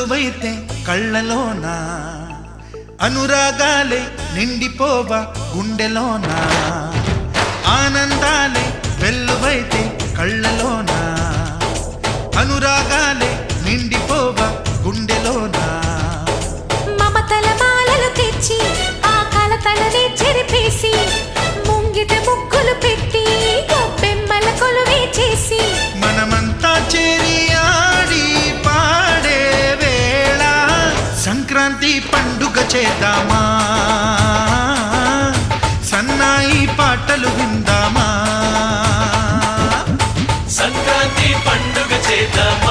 వెల్లువైతే కళ్ళలోన అనురాగాలే నిండిపోవా గుండెలోన ఆనందాలే వెల్లువైతే కళ్ళలోన అనురాగాలే నిండిపోవా గుండెలోన మమతల మాలలు తెచ్చి ఆ కలతలనే చెరిపేసి ముంగిట ముగ్గులు పెట్టి గొప్పెమ్మల కొలువే చేసి మనమంతా చేరి ఆడి పాడే వేళ సంక్రాంతి పండుగ చేద్దామా సన్నాయి పాటలు విందామా సంక్రాంతి పండుగ చేద్దామా